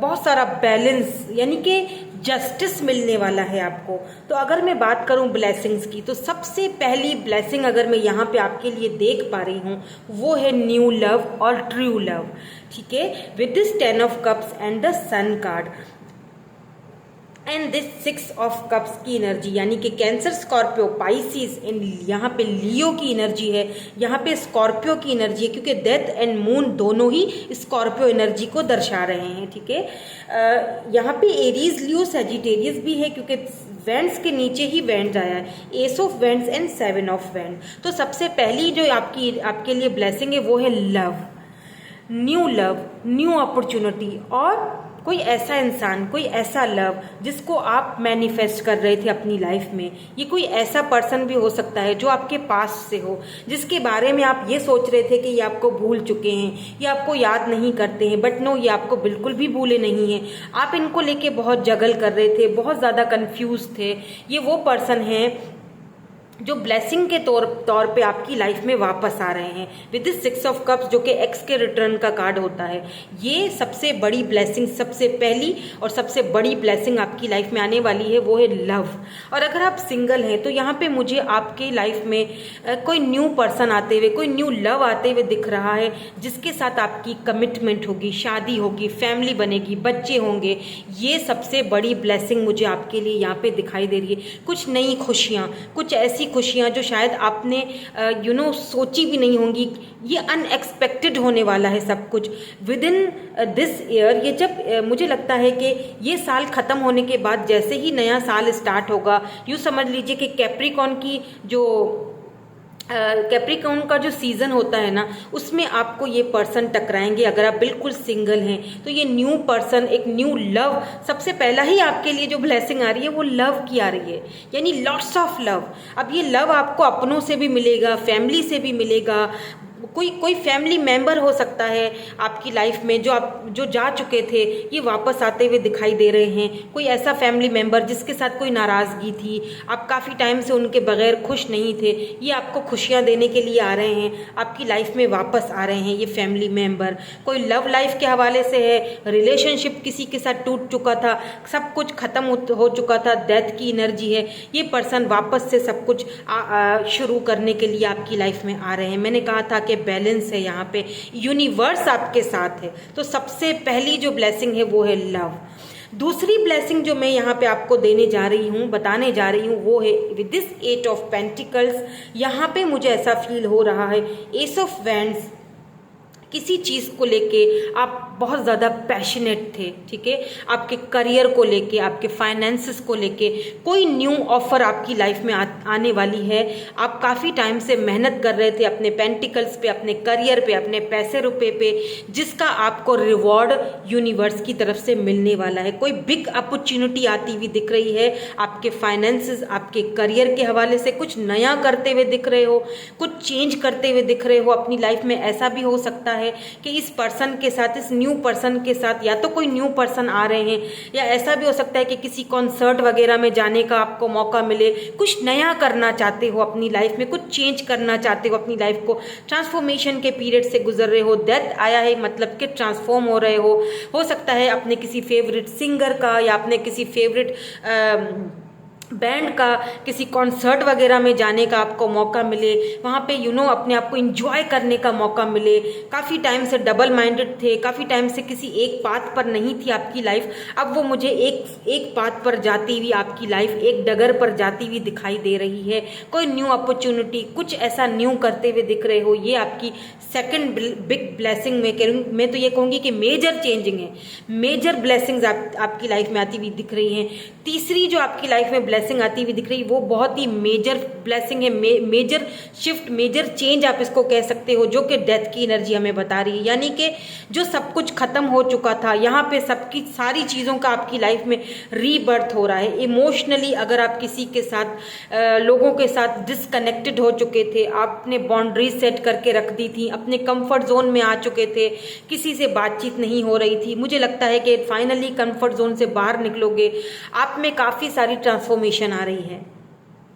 Speaker 1: बहुत सारा बैलेंस, यानी कि जस्टिस मिलने वाला है आपको। तो अगर मैं बात करूं ब्लेसिंग्स की, तो सबसे पहली ब्लेसिंग अगर मैं यहाँ पे आपके लिए देख पा रही हूँ वो है न्यू लव और ट्रू लव। ठीक है, with this 10 of cups and the sun card and this 6 of cups की एनर्जी, यानी कि कैंसर, स्कॉर्पियो, पाइसिस एंड यहाँ पे लियो की एनर्जी है, यहाँ पे स्कॉर्पियो की एनर्जी है, क्योंकि डेथ एंड मून दोनों ही स्कॉर्पियो एनर्जी को दर्शा रहे हैं। ठीक है, यहाँ पे एरीज, लियो, सजिटेरियस भी है, क्योंकि वेंड्स के नीचे ही वेंड्स आया है, ace of wands and 7 of wand. तो सबसे पहली जो आपके लिए ब्लेसिंग है वो है लव, न्यू अपॉर्चुनिटी, और कोई ऐसा इंसान, कोई ऐसा लव जिसको आप मैनिफेस्ट कर रहे थे अपनी लाइफ में। ये कोई ऐसा पर्सन भी हो सकता है जो आपके पास से हो, जिसके बारे में आप ये सोच रहे थे कि ये आपको भूल चुके हैं, ये आपको याद नहीं करते हैं, बट नो, ये आपको बिल्कुल भी भूले नहीं हैं। आप इनको लेके बहुत जगल कर रहे थे, बहुत ज़्यादा कंफ्यूज थे। ये वो पर्सन है जो ब्लेसिंग के तौर पे आपकी लाइफ में वापस आ रहे हैं विद दिस 6 ऑफ कप्स, जो कि एक्स के रिटर्न का कार्ड होता है। ये सबसे बड़ी ब्लेसिंग, सबसे पहली और सबसे बड़ी ब्लेसिंग आपकी लाइफ में आने वाली है, वो है लव। और अगर आप सिंगल हैं तो यहाँ पे मुझे आपके लाइफ में कोई न्यू पर्सन आते हुए, कोई न्यू लव आते हुए दिख रहा है, जिसके साथ आपकी कमिटमेंट होगी, शादी होगी, फैमिली बनेगी, बच्चे होंगे। ये सबसे बड़ी ब्लेसिंग मुझे आपके लिए यहाँ पे दिखाई दे रही है। कुछ नई खुशियाँ, कुछ ऐसी खुशियाँ जो शायद आपने सोची भी नहीं होंगी। ये अनएक्सपेक्टेड होने वाला है सब कुछ विद इन दिस ईयर। ये जब मुझे लगता है कि ये साल ख़त्म होने के बाद जैसे ही नया साल स्टार्ट होगा, यूँ समझ लीजिए कि कैप्रिकॉर्न की जो कैप्रिकॉर्न का जो सीज़न होता है ना, उसमें आपको ये पर्सन टकराएंगे। अगर आप बिल्कुल सिंगल हैं तो ये न्यू पर्सन, एक न्यू लव, सबसे पहला ही आपके लिए जो ब्लेसिंग आ रही है वो लव की आ रही है, यानी लॉट्स ऑफ लव। अब ये लव आपको अपनों से भी मिलेगा, फैमिली से भी मिलेगा। कोई फैमिली मेंबर हो सकता है आपकी लाइफ में जो जा चुके थे, ये वापस आते हुए दिखाई दे रहे हैं। कोई ऐसा फैमिली मेंबर जिसके साथ कोई नाराज़गी थी, आप काफ़ी टाइम से उनके बगैर खुश नहीं थे, ये आपको खुशियाँ देने के लिए आ रहे हैं, आपकी लाइफ में वापस आ रहे हैं ये फैमिली मेंबर। कोई लव लाइफ के हवाले से है, रिलेशनशिप किसी के साथ टूट चुका था, सब कुछ ख़त्म हो चुका था, डेथ की एनर्जी है, ये पर्सन वापस से सब कुछ शुरू करने के लिए आपकी लाइफ में आ रहे हैं। मैंने कहा था कि बैलेंस है यहाँ पे, यूनिवर्स आपके साथ है। तो सबसे पहली जो ब्लेसिंग है वो है लव। दूसरी ब्लेसिंग जो मैं यहाँ पे आपको देने जा रही हूँ, बताने जा रही हूँ, वो है विद दिस 8 ऑफ पेंटिकल्स। यहाँ पे मुझे ऐसा फील हो रहा है, एस ऑफ वैंड्स, किसी चीज़ को लेके आप बहुत ज़्यादा पैशनेट थे, ठीक है, आपके करियर को लेके, आपके फाइनेंसेस को लेके कोई न्यू ऑफर आपकी लाइफ में आने वाली है। आप काफ़ी टाइम से मेहनत कर रहे थे अपने पेंटिकल्स पे, अपने करियर पे, अपने पैसे रुपए पे, जिसका आपको रिवॉर्ड यूनिवर्स की तरफ से मिलने वाला है। कोई बिग अपॉर्चुनिटी आती हुई दिख रही है आपके फाइनेंसेस, आपके करियर के हवाले से। कुछ नया करते हुए दिख रहे हो, कुछ चेंज करते हुए दिख रहे हो अपनी लाइफ में। ऐसा भी हो सकता है कि इस पर्सन के साथ, इस न्यू पर्सन के साथ, या तो कोई न्यू पर्सन आ रहे हैं, या ऐसा भी हो सकता है कि किसी कॉन्सर्ट वगैरह में जाने का आपको मौका मिले। कुछ नया करना चाहते हो अपनी लाइफ में, कुछ चेंज करना चाहते हो अपनी लाइफ को, ट्रांसफॉर्मेशन के पीरियड से गुजर रहे हो। डेथ आया है मतलब कि ट्रांसफॉर्म हो रहे हो सकता है अपने किसी फेवरेट सिंगर का, या अपने किसी फेवरेट बैंड का किसी कॉन्सर्ट वगैरह में जाने का आपको मौका मिले, वहाँ पे अपने आप को एंजॉय करने का मौका मिले। काफ़ी टाइम से डबल माइंडेड थे, काफ़ी टाइम से किसी एक पाथ पर नहीं थी आपकी लाइफ, अब वो मुझे एक पाथ पर जाती हुई आपकी लाइफ एक डगर पर जाती हुई दिखाई दे रही है। कोई न्यू अपॉर्चुनिटी, कुछ ऐसा न्यू करते हुए दिख रहे हो। ये आपकी सेकंड बिग ब्लेसिंग मैं तो ये कहूँगी कि मेजर चेंजिंग है, मेजर ब्लेसिंग्स आपकी लाइफ में आती हुई दिख रही हैं। तीसरी जो आपकी लाइफ में ब्लेसिंग आती हुई दिख रही है वो बहुत ही मेजर ब्लेसिंग है, मेजर शिफ्ट, मेजर चेंज आप इसको कह सकते हो, जो कि डेथ की एनर्जी हमें बता रही है। यानी कि जो सब कुछ खत्म हो चुका था, यहाँ पे सबकी सारी चीज़ों का आपकी लाइफ में रीबर्थ हो रहा है। इमोशनली अगर आप किसी के साथ, लोगों के साथ डिसकनेक्टेड हो चुके थे, आपने बाउंड्रीज सेट करके रख दी थी, अपने कंफर्ट जोन में आ चुके थे, किसी से बातचीत नहीं हो रही थी, मुझे लगता है कि फाइनली कंफर्ट जोन से बाहर निकलोगे। आप में काफ़ी सारी ट्रांसफॉर्मेशन आ रही है,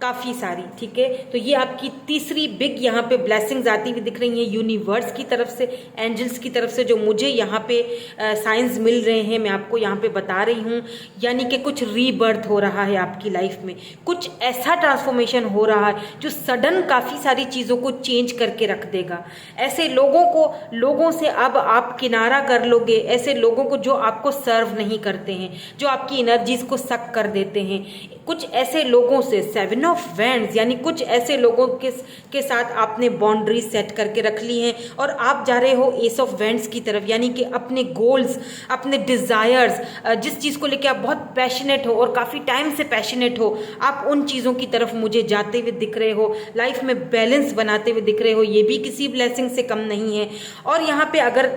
Speaker 1: काफ़ी सारी, ठीक है। तो ये आपकी तीसरी बिग यहाँ पे ब्लेसिंग्स आती हुई दिख रही हैं यूनिवर्स की तरफ से, एंजल्स की तरफ से, जो मुझे यहाँ पे साइंस मिल रहे हैं, मैं आपको यहाँ पे बता रही हूँ। यानी कि कुछ रीबर्थ हो रहा है आपकी लाइफ में, कुछ ऐसा ट्रांसफॉर्मेशन हो रहा है जो सडन काफ़ी सारी चीज़ों को चेंज करके रख देगा। ऐसे लोगों से अब आप किनारा कर लोगे, ऐसे लोगों को जो आपको सर्व नहीं करते हैं, जो आपकी एनर्जीज को सक कर देते हैं। कुछ ऐसे लोगों से, 7 ऑफ वैंड्स, यानी कुछ ऐसे लोगों के साथ आपने बाउंड्री सेट करके रख ली हैं और आप जा रहे हो एस ऑफ वैंड्स की तरफ। यानी कि अपने गोल्स, अपने डिज़ायर्स, जिस चीज़ को लेके आप बहुत पैशनेट हो और काफ़ी टाइम से पैशनेट हो, आप उन चीज़ों की तरफ मुझे जाते हुए दिख रहे हो, लाइफ में बैलेंस बनाते हुए दिख रहे हो। ये भी किसी ब्लेसिंग से कम नहीं है। और यहाँ पे अगर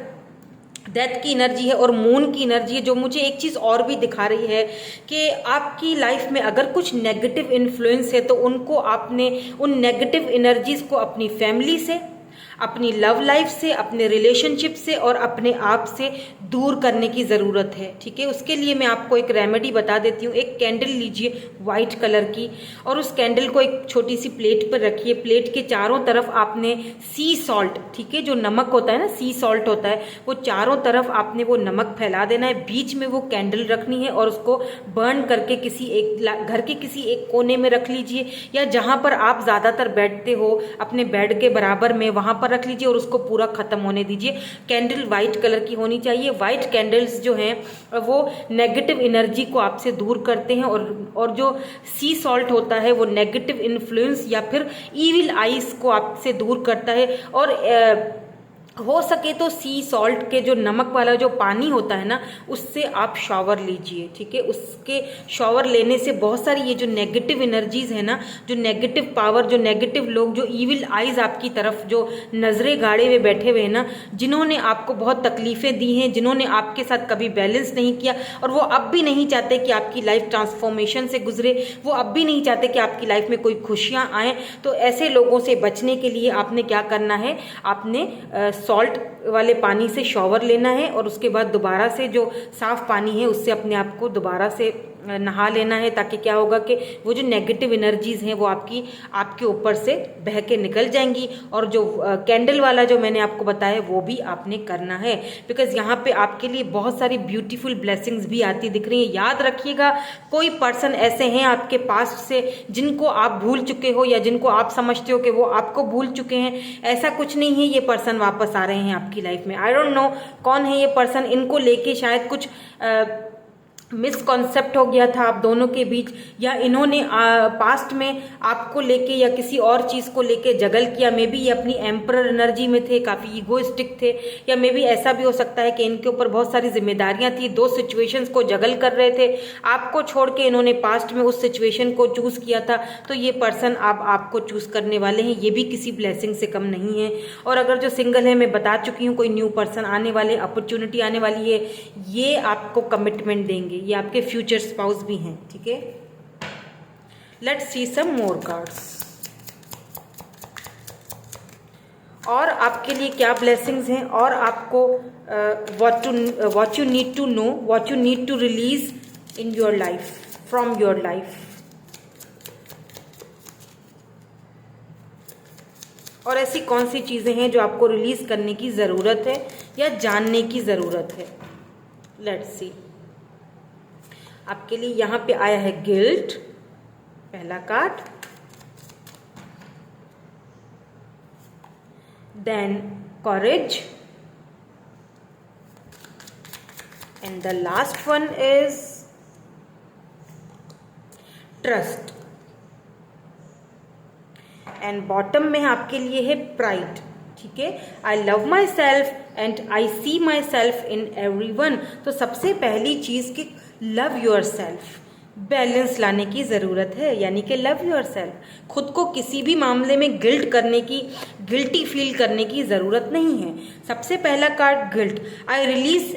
Speaker 1: डेथ की एनर्जी है और मून की एनर्जी है, जो मुझे एक चीज़ और भी दिखा रही है कि आपकी लाइफ में अगर कुछ नेगेटिव इन्फ्लुएंस है तो उनको आपने उन नेगेटिव एनर्जीज को अपनी फैमिली से, अपनी लव लाइफ से, अपने रिलेशनशिप से और अपने आप से दूर करने की ज़रूरत है। ठीक है, उसके लिए मैं आपको एक रेमेडी बता देती हूँ। एक कैंडल लीजिए वाइट कलर की और उस कैंडल को एक छोटी सी प्लेट पर रखिए। प्लेट के चारों तरफ आपने सी सॉल्ट, ठीक है, जो नमक होता है ना, सी सॉल्ट होता है, वो चारों तरफ आपने वो नमक फैला देना है। बीच में वो कैंडल रखनी है और उसको बर्न करके किसी एक घर के किसी एक कोने में रख लीजिए, या जहाँ पर आप ज़्यादातर बैठते हो अपने बेड के बराबर में, वहाँ पर रख लीजिए और उसको पूरा खत्म होने दीजिए। कैंडल वाइट कलर की होनी चाहिए। वाइट कैंडल्स जो हैं वो नेगेटिव एनर्जी को आपसे दूर करते हैं और जो सी सॉल्ट होता है वो नेगेटिव इन्फ्लुएंस या फिर इविल आइज को आपसे दूर करता है। और हो सके तो सी सॉल्ट के जो नमक वाला जो पानी होता है ना, उससे आप शावर लीजिए। ठीक है, उसके शावर लेने से बहुत सारी ये जो नेगेटिव एनर्जीज है ना, जो नेगेटिव पावर, जो नेगेटिव लोग, जो इविल आइज आपकी तरफ जो नजरें गाड़े हुए बैठे हुए हैं ना, जिन्होंने आपको बहुत तकलीफें दी हैं, जिन्होंने आपके साथ कभी बैलेंस नहीं किया और वो अब भी नहीं चाहते कि आपकी लाइफ ट्रांसफॉर्मेशन से गुजरे, वो अब भी नहीं चाहते कि आपकी लाइफ में कोई खुशियाँ आए, तो ऐसे लोगों से बचने के लिए आपने क्या करना है, आपने सॉल्ट वाले पानी से शॉवर लेना है और उसके बाद दोबारा से जो साफ पानी है उससे अपने आप को दोबारा से नहा लेना है, ताकि क्या होगा कि वो जो नेगेटिव एनर्जीज हैं वो आपके ऊपर से बह के निकल जाएंगी। और जो कैंडल वाला जो मैंने आपको बताया वो भी आपने करना है, बिकॉज यहाँ पे आपके लिए बहुत सारी ब्यूटीफुल ब्लेसिंग्स भी आती दिख रही हैं। याद रखिएगा, कोई पर्सन ऐसे हैं आपके पास्ट से जिनको आप भूल चुके हो या जिनको आप समझते हो कि वो आपको भूल चुके हैं, ऐसा कुछ नहीं है। ये पर्सन वापस आ रहे हैं आपकी लाइफ में। आई डोंट नो कौन है ये पर्सन, इनको लेके शायद कुछ मिसकॉन्सेप्ट हो गया था आप दोनों के बीच, या इन्होंने पास्ट में आपको लेके या किसी और चीज़ को लेके जगल किया। मे बी ये अपनी एम्परर एनर्जी में थे, काफ़ी ईगोइस्टिक थे, या मे बी ऐसा भी हो सकता है कि इनके ऊपर बहुत सारी जिम्मेदारियां थी, दो सिचुएशंस को जगल कर रहे थे। आपको छोड़ के इन्होंने पास्ट में उस सिचुएशन को चूज़ किया था, तो ये पर्सन अब आपको चूज़ करने वाले हैं। ये भी किसी ब्लेसिंग से कम नहीं है। और अगर जो सिंगल है, मैं बता चुकी हूँ, कोई न्यू पर्सन आने वाले, अपॉर्चुनिटी आने वाली है, ये आपको कमिटमेंट देंगे, ये आपके फ्यूचर स्पाउस भी हैं। ठीक है, let's C some more cards. और आपके लिए क्या ब्लेसिंग्स हैं, और आपको what you need to know, what you need to release in your life, from your life. और ऐसी कौन सी चीजें हैं जो आपको रिलीज करने की जरूरत है या जानने की जरूरत है। Let's see. आपके लिए यहां पे आया है गिल्ट, पहला card, then courage, and the last one is trust, and bottom में आपके लिए है प्राइड। ठीक है, I love myself and I see myself in everyone. तो सबसे पहली चीज कि लव योर सेल्फ, बैलेंस लाने की ज़रूरत है, यानी कि लव योर सेल्फ। खुद को किसी भी मामले में गिल्ट करने की, गिल्टी फील करने की ज़रूरत नहीं है। सबसे पहला card guilt, I release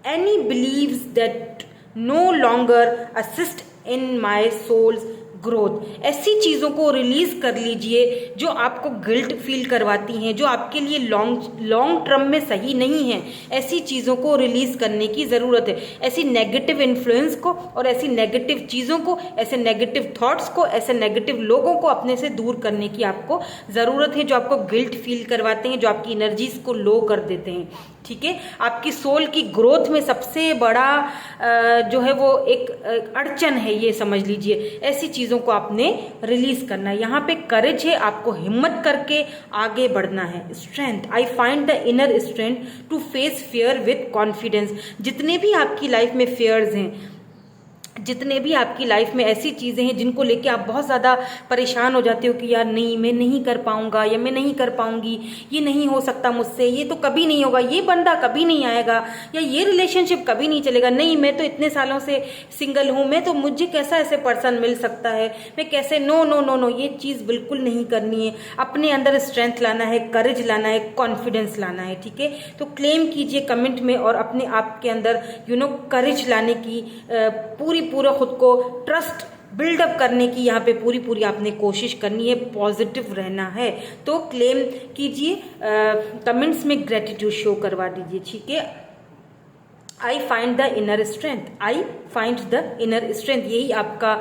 Speaker 1: any beliefs that no longer assist in my soul's growth. ऐसी चीज़ों को रिलीज कर लीजिए जो आपको गिल्ट फील करवाती हैं, जो आपके लिए लॉन्ग टर्म में सही नहीं है। ऐसी चीज़ों को रिलीज करने की ज़रूरत है। ऐसी नेगेटिव इन्फ्लुएंस को और ऐसी नेगेटिव चीज़ों को, ऐसे नेगेटिव थॉट्स को, ऐसे नेगेटिव लोगों को अपने से दूर करने की आपको ज़रूरत है, जो आपको गिल्ट फील करवाते हैं, जो आपकी एनर्जीज को लो कर देते हैं। ठीक है, आपकी सोल की ग्रोथ में सबसे बड़ा जो है वो एक अड़चन है, ये समझ लीजिए। ऐसी चीज़ों को आपने रिलीज करना है। यहाँ पे करेज है, आपको हिम्मत करके आगे बढ़ना है। Strength, I find the inner strength to face fear with confidence. जितने भी आपकी लाइफ में फियर्स हैं, जितने भी आपकी लाइफ में ऐसी चीज़ें हैं जिनको लेके आप बहुत ज़्यादा परेशान हो जाते हो कि यार नहीं, मैं नहीं कर पाऊंगा या मैं नहीं कर पाऊंगी, ये नहीं हो सकता मुझसे, ये तो कभी नहीं होगा, ये बंदा कभी नहीं आएगा, या ये रिलेशनशिप कभी नहीं चलेगा, नहीं मैं तो इतने सालों से सिंगल हूँ, मैं तो, मुझे कैसा ऐसे पर्सन मिल सकता है, मैं कैसे, नो नो नो नो, ये चीज़ बिल्कुल नहीं करनी है। अपने अंदर स्ट्रेंथ लाना है, करेज लाना है, कॉन्फिडेंस लाना है, ठीक है। तो क्लेम कीजिए कमेंट में और अपने आप के अंदर करेज लाने की पूरा खुद को ट्रस्ट बिल्डअप करने की यहाँ पे पूरी आपने कोशिश करनी है, पॉजिटिव रहना है। तो क्लेम कीजिए, कमेंट्स में ग्रेटिट्यूड शो करवा दीजिए, ठीक है। I find the inner strength, I find the inner strength, यही आपका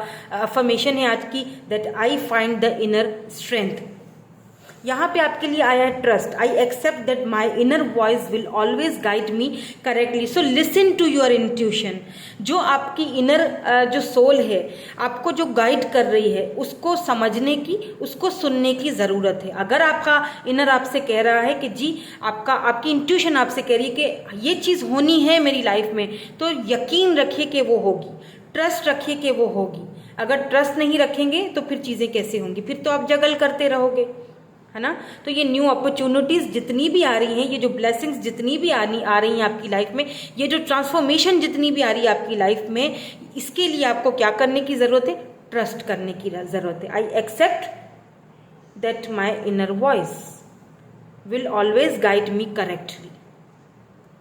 Speaker 1: अफर्मेशन है आज की, that I find the inner strength. यहाँ पे आपके लिए आया है trust, I accept that my inner voice will always guide me correctly, so listen to your intuition. जो आपकी इनर जो सोल है आपको जो गाइड कर रही है, उसको समझने की, उसको सुनने की ज़रूरत है। अगर आपका इनर आपसे कह रहा है कि जी, आपकी इंट्यूशन आपसे कह रही है कि ये चीज़ होनी है मेरी लाइफ में, तो यकीन रखिए कि वो होगी, ट्रस्ट रखिए कि वो होगी। अगर ट्रस्ट नहीं रखेंगे तो फिर चीज़ें कैसे होंगी, फिर तो आप जगल करते रहोगे, है ना। तो ये न्यू अपॉर्चुनिटीज जितनी भी आ रही हैं, ये जो ब्लेसिंग्स जितनी भी आ रही हैं आपकी लाइफ में, ये जो ट्रांसफॉर्मेशन जितनी भी आ रही है आपकी लाइफ में, इसके लिए आपको क्या करने की ज़रूरत है, ट्रस्ट करने की ज़रूरत है। I accept that my inner voice will always guide me correctly,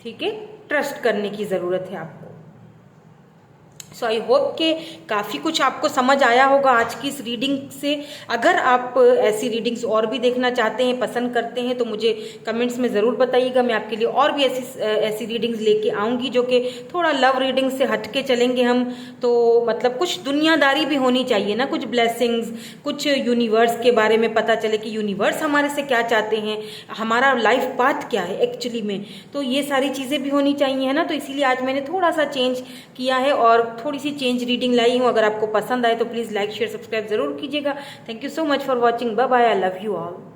Speaker 1: ठीक है। ट्रस्ट करने की ज़रूरत है आपको। सो आई होप कि काफ़ी कुछ आपको समझ आया होगा आज की इस रीडिंग से। अगर आप ऐसी रीडिंग्स और भी देखना चाहते हैं, पसंद करते हैं, तो मुझे कमेंट्स में ज़रूर बताइएगा। मैं आपके लिए और भी ऐसी रीडिंग्स लेके आऊँगी जो कि थोड़ा लव रीडिंग से हटके चलेंगे हम। तो मतलब कुछ दुनियादारी भी होनी चाहिए ना, कुछ ब्लेसिंग्स, कुछ यूनिवर्स के बारे में पता चले कि यूनिवर्स हमारे से क्या चाहते हैं, हमारा लाइफ पाथ क्या है एक्चुअली में। तो ये सारी चीज़ें भी होनी चाहिए, है ना। तो इसीलिए आज मैंने थोड़ा सा चेंज किया है और थोड़ी सी चेंज रीडिंग लाई हूँ। अगर आपको पसंद आए तो प्लीज़ लाइक शेयर सब्सक्राइब जरूर कीजिएगा। Thank you so much for watching. Bye bye, I love you all.